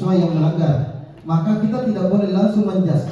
mahasiswa yang melanggar, maka kita tidak boleh langsung menjas.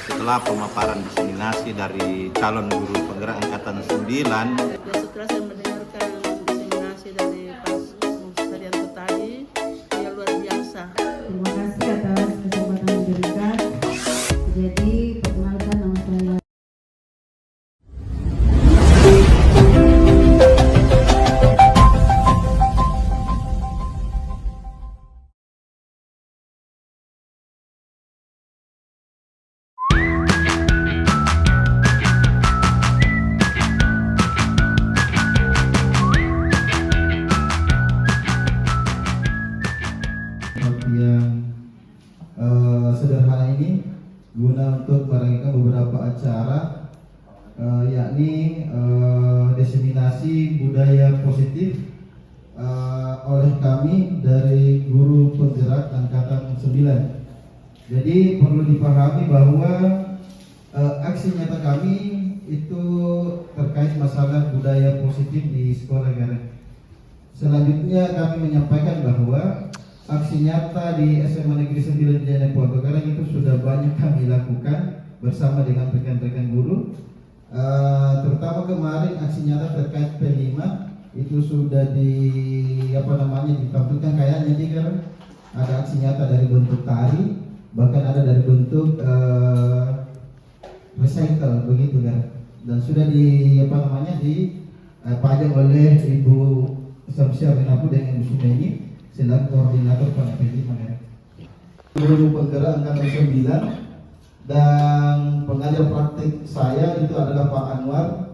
Setelah pemaparan diseminasi dari calon guru penggerak angkatan 9, setelah saya mendengarkan diseminasi dari Pak Sudaryanto tadi, dia luar biasa. Terima kasih atas kesempatan yang diberikan. Jadi perkenalkan nama saya. Yang sederhana ini guna untuk merangkaikan beberapa acara, yakni diseminasi budaya positif oleh kami dari guru penggerak angkatan 9. Jadi perlu dipahami bahwa aksi nyata kami itu terkait masalah budaya positif di sekolah negara. Selanjutnya kami menyampaikan bahwa aksi nyata di SMA Negeri 9 Jayaneponto sekarang itu sudah banyak kami lakukan bersama dengan rekan-rekan guru. Terutama kemarin aksi nyata terkait P5 itu sudah ditampilkan kayaknya di kan ada aksi nyata dari bentuk tari, bahkan ada dari bentuk recycle begitu kan, dan sudah dipajang oleh Ibu Samsia Benapu dengan Ibu Sumeni selaku koordinator PNPD guru penggerak angkatan 9, dan pengajar praktik saya itu adalah Pak Anwar,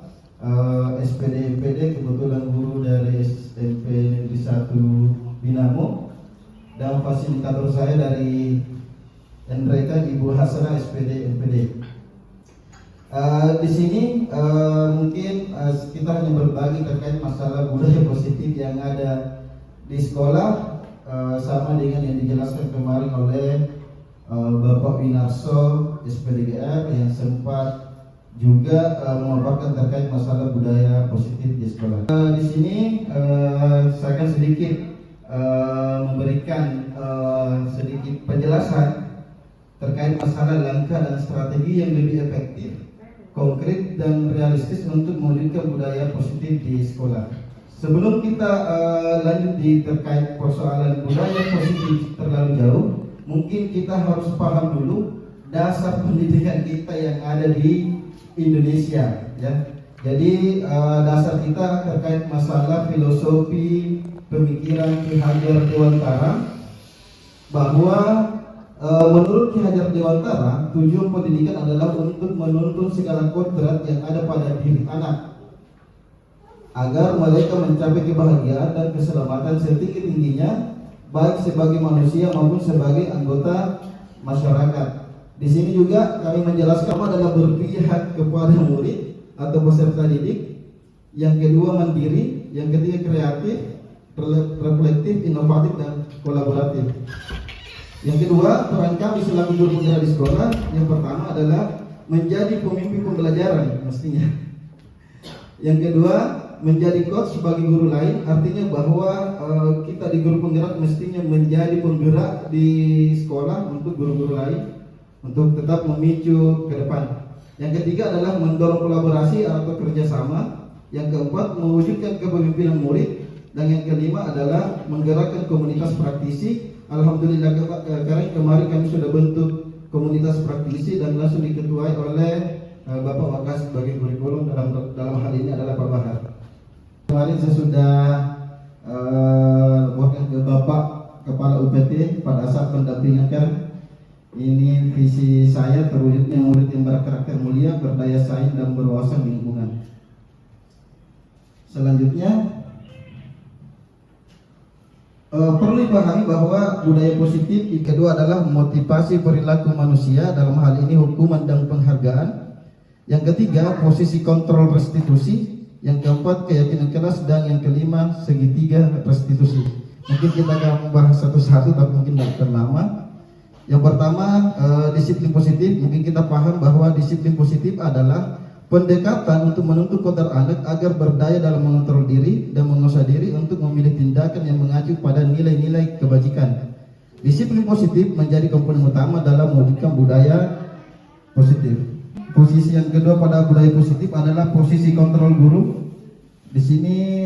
SPD MPD, kebetulan guru dari SMP Negeri 1 Binamo, dan fasilitator saya dari mereka Ibu Hasanah SPD MPD. Di sini mungkin kita hanya berbagi terkait masalah budaya positif yang ada di sekolah, sama dengan yang dijelaskan kemarin oleh Bapak Winarso SPDGR yang sempat juga memaparkan terkait masalah budaya positif di sekolah. Di sini saya akan sedikit memberikan sedikit penjelasan terkait masalah langkah dan strategi yang lebih efektif, konkret dan realistis untuk mewujudkan budaya positif di sekolah. Sebelum kita lanjut di terkait persoalan budaya positif terlalu jauh, mungkin kita harus paham dulu dasar pendidikan kita yang ada di Indonesia, ya. Jadi dasar kita terkait masalah filosofi pemikiran Ki Hajar Dewantara, bahwa menurut Ki Hajar Dewantara tujuan pendidikan adalah untuk menuntun segala kodrat yang ada pada diri anak agar mereka mencapai kebahagiaan dan keselamatan setinggi-tingginya, baik sebagai manusia maupun sebagai anggota masyarakat. Di sini juga kami menjelaskan adalah berpihak kepada murid atau peserta didik, yang kedua mandiri, yang ketiga kreatif, reflektif, inovatif, dan kolaboratif. Yang kedua, peran kami selaku guru penggerak di sekolah, yang pertama adalah menjadi pemimpin pembelajaran mestinya. Yang kedua, menjadi coach bagi guru lain, artinya bahwa kita di guru penggerak mestinya menjadi penggerak di sekolah untuk guru-guru lain untuk tetap memicu ke depan. Yang ketiga adalah mendorong kolaborasi atau kerjasama. Yang keempat, mewujudkan kepemimpinan murid. Dan yang kelima adalah menggerakkan komunitas praktisi. Alhamdulillah kemarin kami sudah bentuk komunitas praktisi dan langsung diketuai oleh Bapak Wakas sebagai kurikulum, dalam hal ini adalah Pak Bahar. Kemarin saya sudah laporkan ke Bapak Kepala UPT pada saat pendampingan kan. Ini visi saya terwujudnya murid yang berkarakter mulia, berdaya saing dan berwawasan lingkungan. Selanjutnya perlu dipahami bahwa budaya positif yang kedua adalah motivasi perilaku manusia, dalam hal ini hukuman dan penghargaan. Yang ketiga, posisi kontrol restitusi. Yang keempat, keyakinan keras. Dan yang kelima, segitiga restitusi. Mungkin kita akan membahas satu-satu, tapi mungkin tidak terlama. Yang pertama, disiplin positif. Mungkin kita paham bahwa disiplin positif adalah pendekatan untuk menuntut kodrat anak agar berdaya dalam mengontrol diri dan menguasai diri untuk memilih tindakan yang mengacu pada nilai-nilai kebajikan. Disiplin positif menjadi komponen utama dalam mewujudkan budaya positif. Posisi yang kedua pada budaya positif adalah posisi kontrol guru. Di sini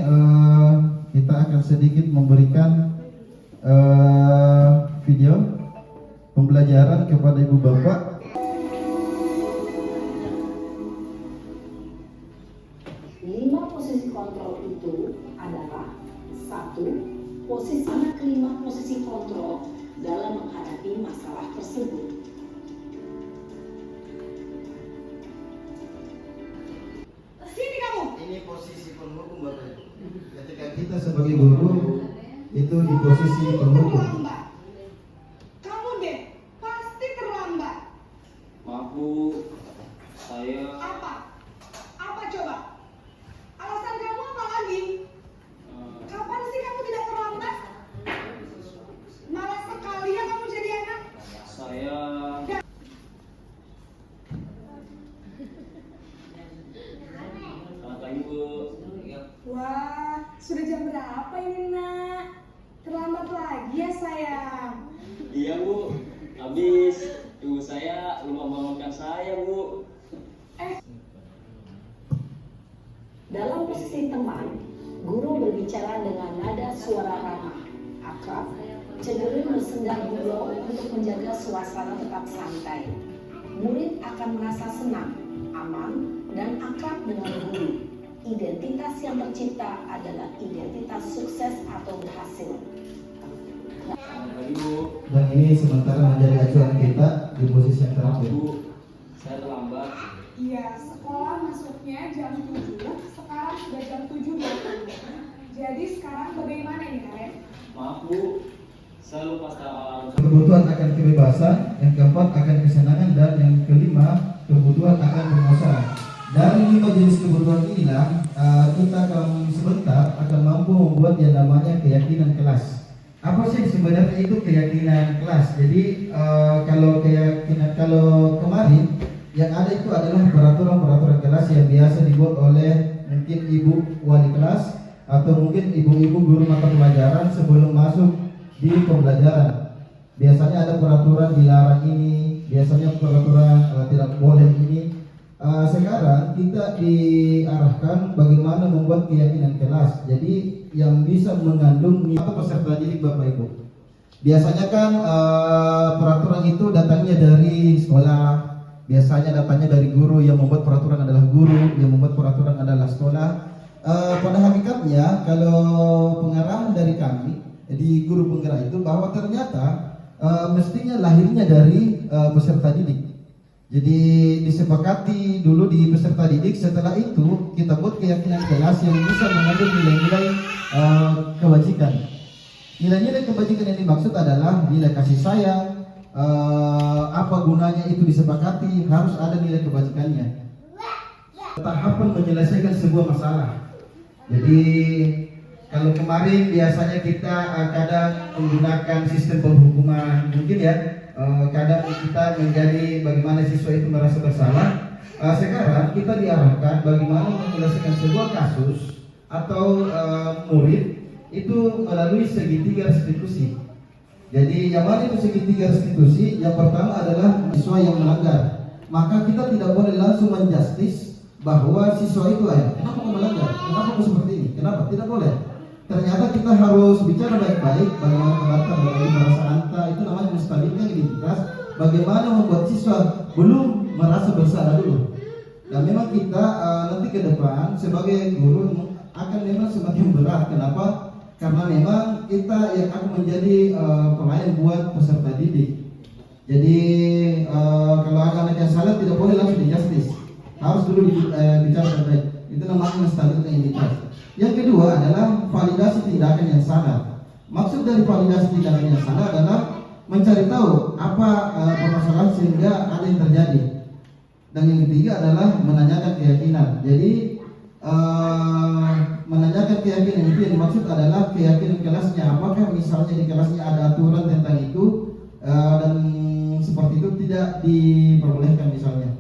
kita akan sedikit memberikan video pembelajaran kepada ibu bapak. Lima posisi kontrol itu adalah: 1. Kelima posisi kontrol dalam menghadapi masalah tersebut. Sini kamu. Ini posisi penghubung Bapak Ibu. Ketika kita sebagai guru itu di posisi penghubung. Terlambat. Kamu deh pasti terlambat. Maaf Bu, saya Apa? Apa coba? Alasan kamu apa lagi? Kapan sih kamu tidak terlambat? Malas sekali ya kamu jadi anak. saya selamat pagi Bu. Wah, sudah jam berapa ini nak? Terlambat lagi ya sayang. Iya Bu, habis ibu saya lupa bangunkan saya Bu. Dalam posisi teman, guru berbicara dengan nada suara ramah, akrab, cenderung bersenda gurau untuk menjaga suasana tetap santai. Murid akan merasa senang, aman, dan akrab dengan guru. Identitas yang tercipta adalah identitas sukses atau berhasil. Selamat pagi Bu. Dan ini sementara menjadi acuan kita di posisi yang Maaf terakhir. Bu, saya terlambat. Iya, sekolah masuknya jam 7, sekarang sudah jam 7.20. Jadi sekarang bagaimana ini kalian? Maaf Bu, saya lupa setel alarm. Kebutuhan akan kebebasan, yang keempat akan kesenangan, dan yang kelima kebutuhan akan penguasaan. Dari 5 jenis kebutuhan inilah kita akan sebentar akan mampu membuat yang namanya keyakinan kelas. Apa sih sebenarnya itu keyakinan kelas? Jadi kalau kemarin yang ada itu adalah peraturan kelas yang biasa dibuat oleh mungkin ibu wali kelas atau mungkin ibu-ibu guru mata pelajaran sebelum masuk di pembelajaran. Biasanya ada peraturan dilarang ini, biasanya peraturan tidak boleh ini. Sekarang kita diarahkan bagaimana membuat keyakinan kelas. Jadi yang bisa mengandung atau peserta didik Bapak Ibu. Biasanya kan peraturan itu datangnya dari sekolah. Biasanya datangnya dari guru, yang membuat peraturan adalah guru, yang membuat peraturan adalah sekolah. Pada hakikatnya kalau pengarahan dari kami di guru penggerak itu bahwa ternyata mestinya lahirnya dari peserta didik. Jadi disepakati dulu di peserta didik, setelah itu kita buat keyakinan kelas yang bisa mengandung nilai-nilai kebajikan. Nilai-nilai kebajikan yang dimaksud adalah nilai kasih sayang, apa gunanya itu disepakati, harus ada nilai kebajikannya. Tahapan menyelesaikan sebuah masalah. Jadi kalau kemarin biasanya kita kadang menggunakan sistem penghukuman, mungkin ya. Kadang kita menjadi bagaimana siswa itu merasa bersalah. Sekarang kita diarahkan bagaimana menyelesaikan sebuah kasus atau murid itu melalui segitiga restitusi. Jadi yang mana itu segitiga restitusi? Yang pertama adalah siswa yang melanggar. Maka kita tidak boleh langsung menjustis bahwa siswa itu kenapa kau melanggar? Kenapa kau seperti ini? Kenapa? Tidak boleh. Ternyata kita harus bicara baik-baik bagaimana karakter, bagaimana merasa anta, itu namanya menstabilkan identitas. Bagaimana membuat siswa belum merasa bersalah dulu. Dan memang kita nanti ke depan sebagai guru akan memang semakin berat. Kenapa? Karena memang kita yang akan menjadi pelayan buat peserta didik. Jadi kalau anak-anak yang salah tidak boleh langsung dijustis, harus dulu bicara baik-baik. Itu namanya menstabilkan identitas. Yang kedua adalah validasi tindakan yang salah. Maksud dari validasi tindakan yang salah adalah mencari tahu apa permasalahan sehingga ada yang terjadi. Dan yang ketiga adalah menanyakan keyakinan. Jadi menanyakan keyakinan itu yang dimaksud adalah keyakinan kelasnya. Apakah misalnya di kelasnya ada aturan tentang itu dan seperti itu tidak diperbolehkan misalnya.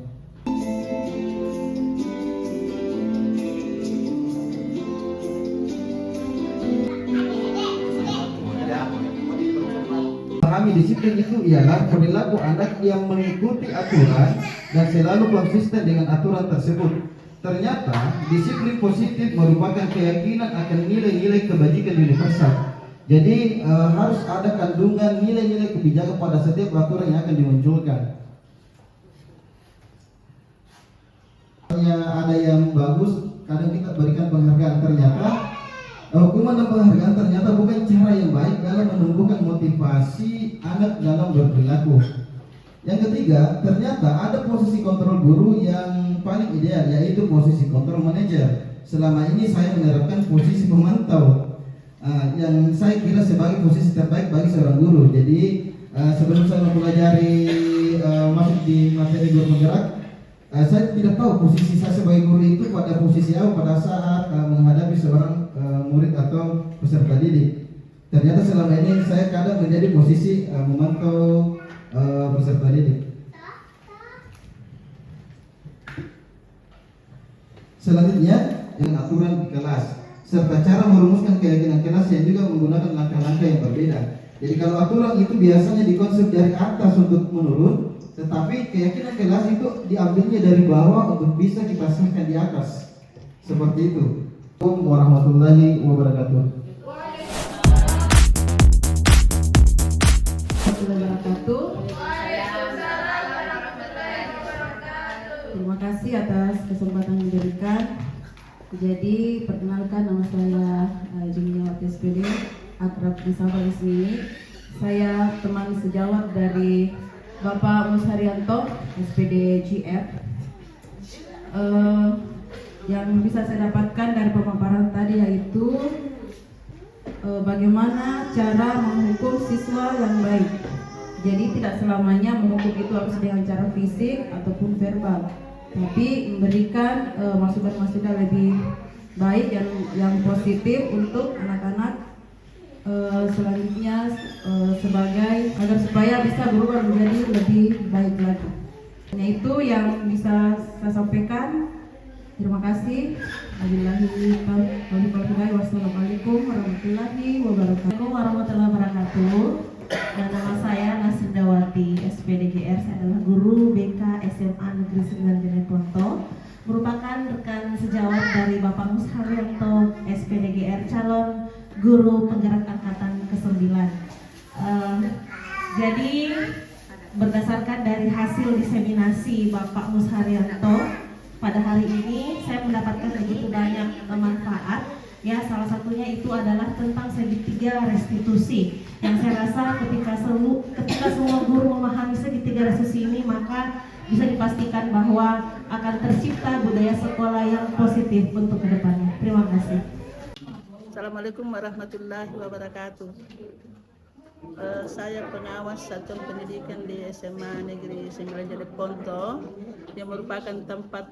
Memahami disiplin itu ialah perilaku anak yang mengikuti aturan dan selalu konsisten dengan aturan tersebut. Ternyata disiplin positif merupakan keyakinan akan nilai-nilai kebajikan universal. Jadi harus ada kandungan nilai-nilai kebijakan pada setiap aturan yang akan dimunculkan. Ada yang bagus, kadang kita berikan penghargaan. Ternyata hukuman dan penghargaan ternyata bukan cara yang baik dalam menumbuhkan motivasi anak dalam berperilaku. Yang ketiga, ternyata ada posisi kontrol guru yang paling ideal, yaitu posisi kontrol manajer. Selama ini saya menerapkan posisi pemantau, yang saya kira sebagai posisi terbaik bagi seorang guru. Jadi sebelum saya mempelajari masuk di materi guru penggerak, saya tidak tahu posisi saya sebagai guru itu pada posisi apa pada saat menghadapi seorang murid atau peserta didik. Ternyata selama ini saya kadang menjadi posisi memantau peserta didik. Selanjutnya dengan aturan di kelas serta cara merumuskan keyakinan kelas yang juga menggunakan langkah-langkah yang berbeda. Jadi kalau aturan itu biasanya dikonsep dari atas untuk menurun, tetapi keyakinan kelas itu diambilnya dari bawah untuk bisa kita sahkan di atas. Seperti itu. Assalamualaikum warahmatullahi wabarakatuh. Terima kasih atas kesempatan yang diberikan. Jadi perkenalkan, nama saya Junior SPD, akrab disapa di sini. Saya teman sejawat dari Bapak Musharyanto, SPD GF. Yang bisa saya dapatkan dari pemaparan tadi yaitu bagaimana cara menghukum siswa yang baik. Jadi tidak selamanya menghukum itu harus dengan cara fisik ataupun verbal, tapi memberikan masukan-masukan lebih baik yang positif untuk anak-anak selanjutnya sebagai agar supaya bisa berubah menjadi lebih baik lagi. Nah, itu yang bisa saya sampaikan. Terima kasih. Wassalamualaikum warahmatullahi wabarakatuh. Dan nama saya Nasridawati SPDGR. Saya adalah guru BK SMA Negeri 9 Jeneponto, merupakan rekan sejawat dari Bapak Musharyanto SPDGR, calon guru penggerak angkatan ke-9. Jadi berdasarkan dari hasil diseminasi Bapak Musharyanto pada hari ini, saya mendapatkan begitu banyak manfaat. Ya, salah satunya itu adalah tentang segitiga restitusi. Yang saya rasa ketika semua guru memahami segitiga restitusi ini, maka bisa dipastikan bahwa akan tercipta budaya sekolah yang positif untuk kedepannya. Terima kasih. Assalamualaikum warahmatullahi wabarakatuh. Saya pengawas satuan pendidikan di SMA Negeri 9 Jeneponto, yang merupakan tempat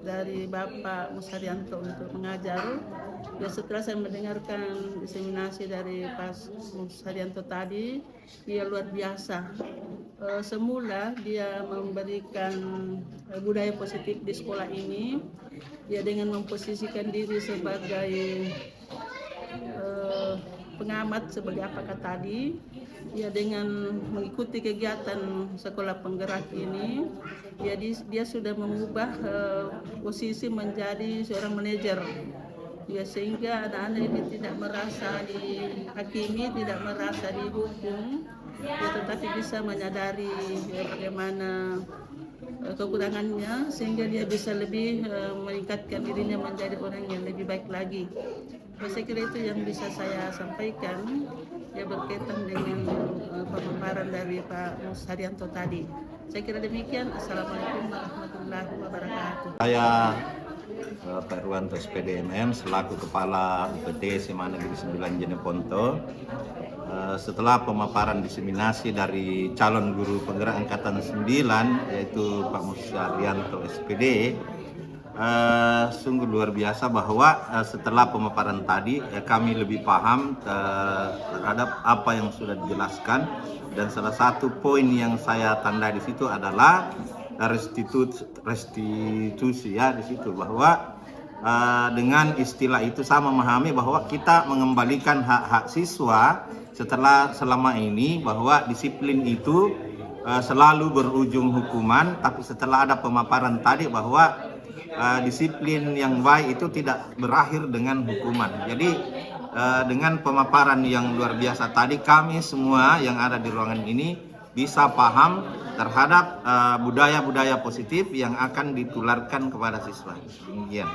dari Bapak Musharyanto untuk mengajar. Dan setelah saya mendengarkan diseminasi dari Pak Musharyanto tadi, dia luar biasa. Semula dia memberikan budaya positif di sekolah ini, dia dengan memposisikan diri sebagai pengamat sebagai apakah tadi, ya dengan mengikuti kegiatan sekolah penggerak ini, dia sudah mengubah posisi menjadi seorang manajer, ya sehingga anak-anak ini tidak merasa dihakimi, tidak merasa dihukum, ya tetapi bisa menyadari bagaimana kekurangannya, sehingga dia bisa lebih meningkatkan dirinya menjadi orang yang lebih baik lagi. Saya kira itu yang bisa saya sampaikan, ya berkaitan dengan pemaparan dari Pak Musharyanto tadi. Saya kira demikian. Assalamualaikum warahmatullahi wabarakatuh. Saya Pak Ruanto SPDMM selaku Kepala UPT SMA Negeri 9 Jeneponto. Setelah pemaparan diseminasi dari calon guru penggerak angkatan 9 yaitu Pak Musharyanto SPD, sungguh luar biasa bahwa setelah pemaparan tadi kami lebih paham terhadap apa yang sudah dijelaskan, dan salah satu poin yang saya tanda di situ adalah restitusi ya di situ, bahwa dengan istilah itu sama memahami bahwa kita mengembalikan hak-hak siswa setelah selama ini bahwa disiplin itu selalu berujung hukuman, tapi setelah ada pemaparan tadi bahwa disiplin yang baik itu tidak berakhir dengan hukuman. Jadi dengan pemaparan yang luar biasa tadi, kami semua yang ada di ruangan ini bisa paham terhadap budaya-budaya positif yang akan ditularkan kepada siswa. Demikian.